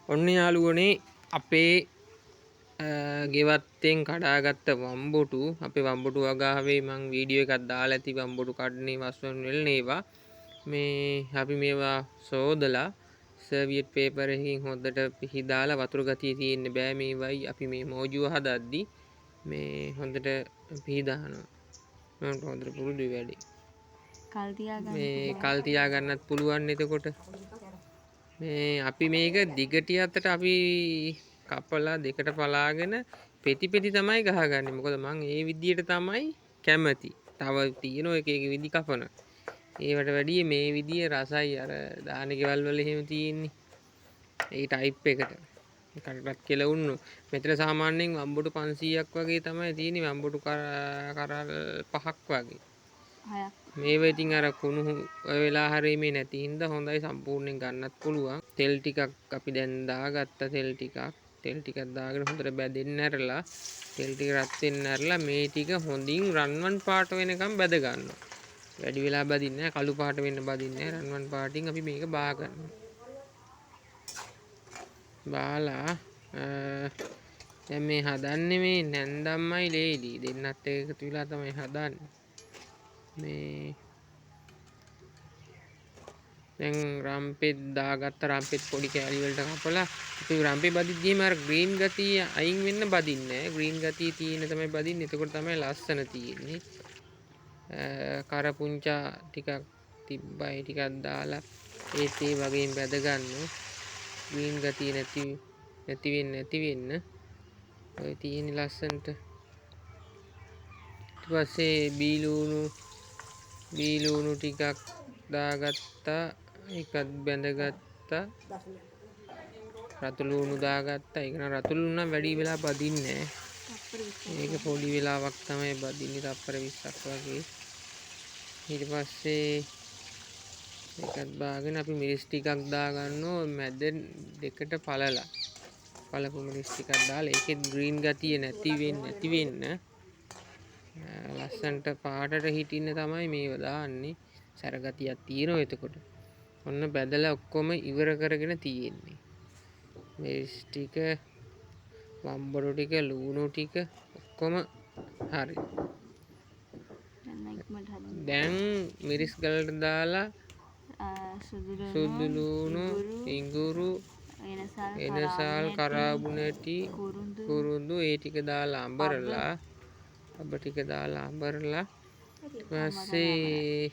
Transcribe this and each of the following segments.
ඔන්න යාළුවනේ අපේ ගෙවත්තෙන් කඩාගත්ත වම්බොටු අපේ වම්බොටු වගාවේ මං වීඩියෝ එකක් දාලා ඇති වම්බොටු කඩනේ වස්වන නෙල්නේවා මේ අපි මේවා සෝදලා සර්වියට් පේපර් එකකින් හොද්දට පිහදාලා වතුර ගතිය තියෙන්න බෑ මේවයි අපි මේ මෝජුව හදද්දි මේ හොඳට පිහදානවා මම හොඳට පුරුදුයි වැඩේ මේ කල් තියා ගන්නත් පුළුවන් එතකොට මේ අපි මේක දිගටි අතට අපි කපලා දෙකට පලාගෙන පෙති පෙති තමයි ගහගන්නේ මොකද මං ඒ විදියට තමයි කැමති තව තියෙනවා එක එක විදි කපන ඒවට වැඩිය මේ විදිය රසයි අර දාන ගෙවල් වල එහෙම තියෙන්නේ ඒ ටයිප් එකට කටටත් කෙලවුන්නු මෙතන සාමාන්‍යයෙන් වම්බොටු 500ක් වගේ තමයි තියෙන්නේ වම්බොටු කරල් 5ක් වගේ මේව ඉතින් අර කුණු වෙලා හරි මේ නැති හින්දා හොඳයි සම්පූර්ණයෙන් ගන්නත් පුළුවන් තෙල් ටිකක් අපි දැන් දාගත්ත තෙල් ටිකක් දාගෙන හොඳට බැදෙන්න ඇරලා තෙල් ටික රත් වෙන්න ඇරලා මේ ටික හොඳින් රන්වන් පාට වෙනකම් බැද ගන්නවා වැඩි වෙලා බදින්නේ නැහැ කළු පාට වෙන්න බදින්නේ නැහැ රන්වන් පාටින් අපි මේක බා ගන්නවා බාලා දැන් මේ හදන්නේ මේ නැන්දම්මයි ලේලි දෙන්නත් එකතු වෙලා තමයි හදන්නේ මේ දැන් රම්පෙත් දාගත්ත රම්පෙත් පොඩි කෑලි වලට කපලා අපි රම්පේ බදිද්දිම අර ග්‍රීන් ගතිය අයින් වෙන්න බදින්නේ නැහැ ග්‍රීන් ගතිය තියෙන තමයි බදින්නේ එතකොට තමයි ලස්සන තියෙන්නේ කරපුංචා ටිකක් තිබ්බයි ටිකක් දාලා ඒත් ඒ වගේම බැද ගන්න ග්‍රීන් ගතිය නැති වෙන්න ඔය තියෙන ලස්සනට ඊට පස්සේ බීලුණු ටිකක් දාගත්තා ඒකත් බැඳගත්තා රතු ලුණු දාගත්තා ඒක නම් රතු ලුණු නම් වැඩි වෙලා බදින්නේ ඒක පොඩි වෙලාවක් තමයි බදින්නේ තප්පර 20ක් වගේ ඊට පස්සේ ඒකත් බාගෙන අපි මිරිස් ටිකක් දාගන්නවා මැද දෙකට පළපු මිරිස් ටිකක් දාලා ඒකෙත් ග්‍රීන් ගතිය නැති වෙන්න ලස්සන්ට පාටට හිටින්න තමයි මේව දාන්නේ සැරගතියක් තියෙනවා එතකොට ඔන්න බැදලා ඔක්කොම ඉවර කරගෙන තියෙන්නේ මිරිස් ටික වම්බොටු ටික ලුණු ටික ඔක්කොම හරි දැන් මිරිස් ගලට දාලා සුදු ලුණු ඉඟුරු එනසල් කරාබු නැටි කුරුඳු ඒ ටික දාලා අඹරලා අබ ටික දාලා අඹරලා ඊපස්සේ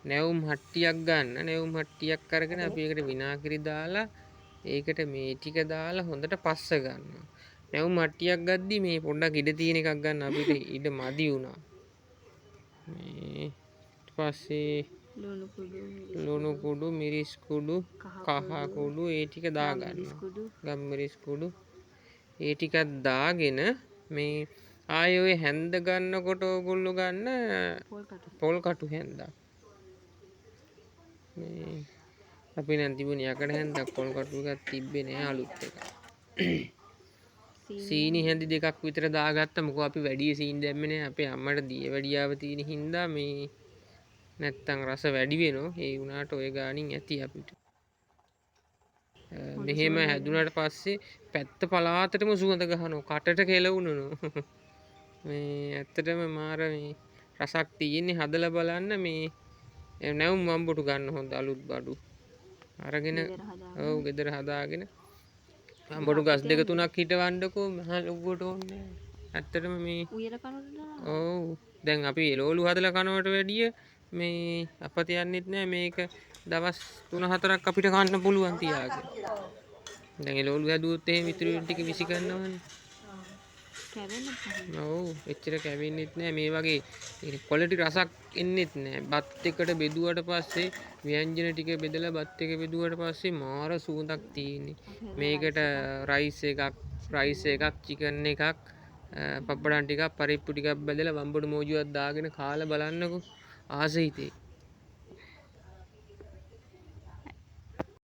නැවුම් හට්ටියක් ගන්න නැවුම් හට්ටියක් අරගෙන අපි ඒකට විනාගිරි දාලා ඒකට මේ ටික දාලා හොඳට පස්ස ගන්නවා නැවුම් හට්ටියක් ගද්දි මේ පොඩ්ඩක් ඉඩ තියෙන එකක් ගන්න අපිට ඉඩ මදි වුණා මේ ඊට පස්සේ ලුණු කුඩු මිරිස් කුඩු කහ කුඩු ඒ ටික දා ගන්නවා ගම්මිරිස් කුඩු ඒ ටිකක් දාගෙන මේ ආයෙ ඔය හැන්ද ගන්නකොට ඕගොල්ලෝ ගන්න පොල් කටු හැන්දක් මේ අපි නම් තිබුණේ යකඩ හැන්දක් පොල් කටු එකක් තිබ්බේ නෑ අලුත් එක සීනි හැඳි දෙකක් විතර දාගත්ත මොකෝ අපි වැඩි සීනි දැම්මේ නෑ අපේ අම්මට දියවැඩියාව තියෙන හින්දා මේ නැත්තම් රස වැඩි වෙනවා ඒ වුණාට ඔය ගානින් ඇති අපිට මෙහෙම හැදුනට පස්සේ පැත්ත පලාතටම සුවඳ ගහනවා කටට කෙලවුණනවා මේ ඇත්තටම මාර මේ රසක් තියෙන්නේ හදලා බලන්න මේ නැවුම් වම්බොටු ගන්න හොඳ අලුත් බඩු අරගෙන ඔව් ගෙදර හදාගෙන වම්බොටු ගස් දෙක තුනක් හිටවන්නකෝ මහ ලොකුවට ඕනේ ඇත්තටම මේ ඔව් දැන් අපි එළවලු හදලා කනවට වැඩිය මේ අපත යන්නෙත් නෑ මේක දවස් 3-4ක් අපිට කන්න පුළුවන් තියාගෙන දැන් එළවලු හැදුවොත් එහෙම ඉතුරු ටික විසි කරනවනේ ඔව් එච්චර කැවෙන්නෙත් නෑ මේ වගේ ක්වොලිටි රසක් එන්නෙත් නෑ බත් එකට බෙදුවට පස්සේ ව්‍යංජන ටික බෙදලා බත් එක බෙදුවට පස්සේ මාර සුවඳක් තියෙන්නේ මේකට රයිස් එකක් චිකන් එකක් පප්පඩම් ටිකක් පරිප්පු ටිකක් බෙදලා වම්බොටු මෝජුවක් දාගෙන කාලා බලන්නකෝ ආස හිතේ